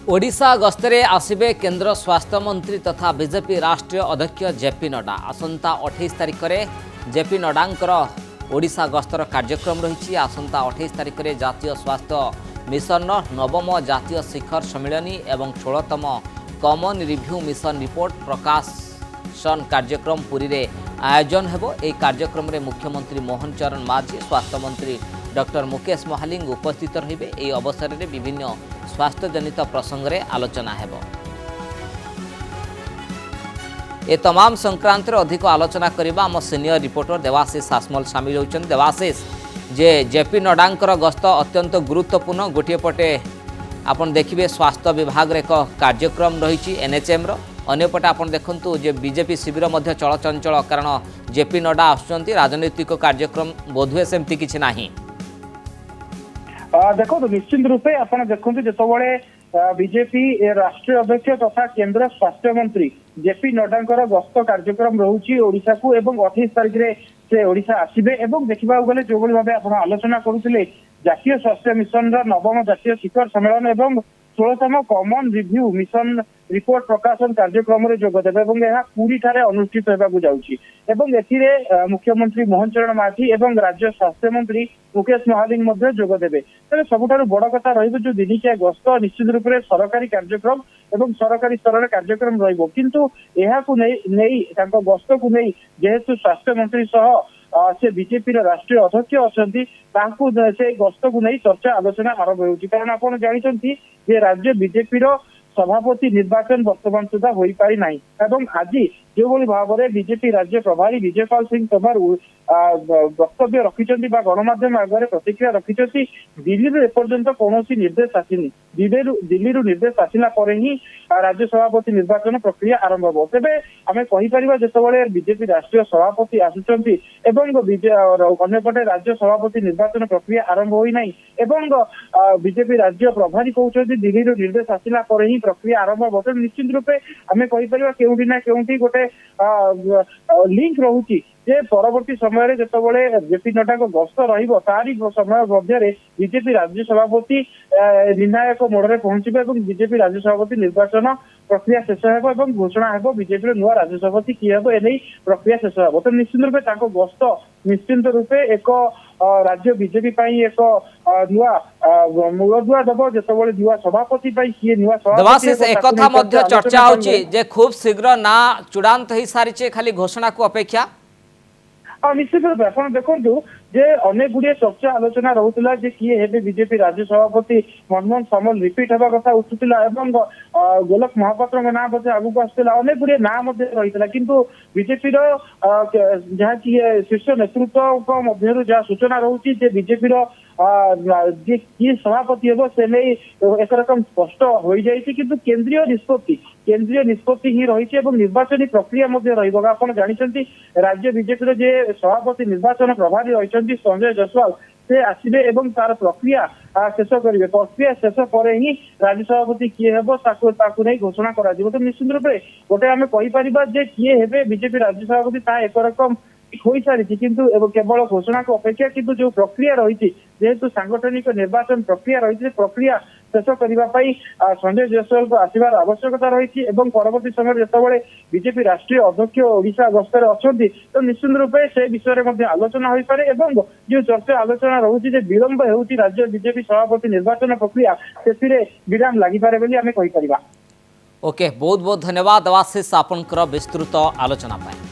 ओडिशा गस्तरे आसिबे केंद्र स्वास्थ्य मंत्री तथा बीजेपी राष्ट्रीय अध्यक्ष जेपी नड्डा। आसंता 28 तारिख में जेपी नड्डांकर ओडिशा गस्तर कार्यक्रम रही। आसंता 28 तारिख में जातीय स्वास्थ्य मिशन नवम जातीय शिखर सम्मिलनी एवं 16तम कॉमन रिव्यू मिशन रिपोर्ट प्रकाशन कार्यक्रम पुरी रे आयोजन हेबो। एही कार्यक्रम में मुख्यमंत्री मोहन चरण माझी, स्वास्थ्य मंत्री डॉक्टर मुकेश महालिंग उपस्थित रहिबे। एही अवसर में विभिन्न स्वास्थ्य जनित प्रसंग रे आलोचना हेबो। ए तमाम संक्रांत अधिक आलोचना करबा आम सीनियर रिपोर्टर देवाशीष सासमल सामिल होइछन। देवाशीष, जे जेपी नड्डांकर गस्त अत्यंत गुरुत्वपूर्ण, गोटे पटे आपण देखिबे स्वास्थ्य विभाग रे एक कार्यक्रम रही एनएचएम रो, अन्यपटे आपण देखंतु जे बीजेपी शिविर मध्य चलचंचल, कारण जेपी नड्डा आसुचंती राजनीतिक कार्यक्रम बोधुए सेमती किछि नाही। देखो निश्चित रूपे आप देखते जिते बीजेपी राष्ट्रीय अध्यक्ष तथा केंद्र स्वास्थ्य मंत्री जेपी नड्डा गस्त कार्यक्रम रोचे ओडिशा को एवं 28 तारिख में से ओडिशा आसबे। देखा गले जो भाव आप आलोचना करुले जातीय स्वास्थ्य मिशन नवम जातीय शिखर सम्मेलन एवं 16तम कॉमन रिव्यू मिशन रिपोर्ट प्रकाशन कार्यक्रम में जोगदेवे और पुरी ठारे अनुष्ठित होगा जाऊँगी। मुख्यमंत्री मोहन चरण माझी एवं राज्य स्वास्थ्य मंत्री मुकेश महालिंग जोगदेवे। तेज सबुठारु बड़ कथा जो दिनिकिया गस्त निश्चित रूप से सरकारी कार्यक्रम एवं सरकारी स्तर में कार्यक्रम रहिबो, गस्त को नहीं जेहेतु स्वास्थ्य मंत्री सह से बीजेपी राष्ट्रीय अध्यक्ष अच्छा से गस्त को नहीं चर्चा आलोचना आरंभ होती। कारण आप जानते राज्य बीजेपी सभापति निर्वाचन वर्तमान सुधा हो पारि ना। आज जो भाव में बीजेपी राज्य प्रभारी विजयपाल सिंह तोमर वक्तव्य रखिंट गणमाध्यम आगे प्रतिक्रिया रखिंट, दिल्ली एपर्यंत कौन निर्देश आसनी। दिल्ली निर्देश आसला ही राज्य सभापति निर्वाचन प्रक्रिया आरंभ हो। तेबे आम कहीपर जो बीजेपी राष्ट्रीय सभापति आसुंच अंपटे राज्य सभापति निर्वाचन प्रक्रिया आरंभ होना, बीजेपी राज्य प्रभारी कहते दिल्ली निर्देश आसला ही प्रक्रिया आरंभ हो। निश्चित रूपे आम कहीपर केउठी ना केउठी गोटे लिंक रोचे जे परवर्ती समय जो जेपी नड्डा गस्त रही समय मध्य बीजेपी राज्य सभापति निर्णायक मोड़ में पहुंचे और बीजेपी राज्य सभापति निर्वाचन प्रक्रिया शेष हो घोषणा हो बीजेपी नुआ राज्य सभापति किए हे एने प्रक्रिया शेष हो। तो निश्चित रूपे गस्त निश्चित रूपे एक राज्य बीजेपी एक नुआ मूलदुआ दब जो नुआ सभापति किए नुआ सभापति चर्चा हो खूब शीघ्र ना चूड़ांत हो सारी खाली घोषणा को अपेक्षा। निश्चित रूप आप देखु जे अनेक गुड़िया चर्चा आलोचना रोला किए हे बीजेपी राज्य सभापति मनमोहन सामल रिपीट होगा कथा उठुला और गोलक महापात्र ना आगू आसाला अनेक गुड़िया ना रही किंतु बीजेपी जहाँ कि शीर्ष नेतृत्व मध्य जहाँ सूचना रोचे बीजेपी जे किए सभापति हे से नहीं एक रकम स्पष्ट हो जाए किंतु केंद्रीय निष्पत्ति ही रही निर्वाचन प्रक्रिया आप जानते राज्य बीजेपी जे सभापति निर्वाचन प्रभारी रही संजय जसवाल से आसबे एवं तार प्रक्रिया शेष करेंगे। प्रक्रिया शेष पर ही राज्य सभापति किए हे घोषणा करा। तो निश्चित रूपे गोटे आम कहीपर किए हे बीजेपी राज्य सभापति एक रकम हो सारी किंतु केवल घोषणा को अपेक्षा किंतु जो प्रक्रिया रही जेहेतु सांगठनिक निर्वाचन प्रक्रिया रही प्रक्रिया शेष करने संजय जयसवाल को आसबार आवश्यकता रही परवर्ती समय जो बीजेपी राष्ट्रीय अध्यक्ष ओडिशा गस्तर अच्छा तो निश्चित रूपे से विषय में आलोचना हो पारे जो चर्चा आलोचना रोचे विलंब हो राज्य बीजेपी सभापति निर्वाचन प्रक्रिया से विराम लगिपारे बोली आम कहीपर। ओके, बहुत बहुत धन्यवाद देवाशीष आपनकर विस्तृत आलोचना पाए।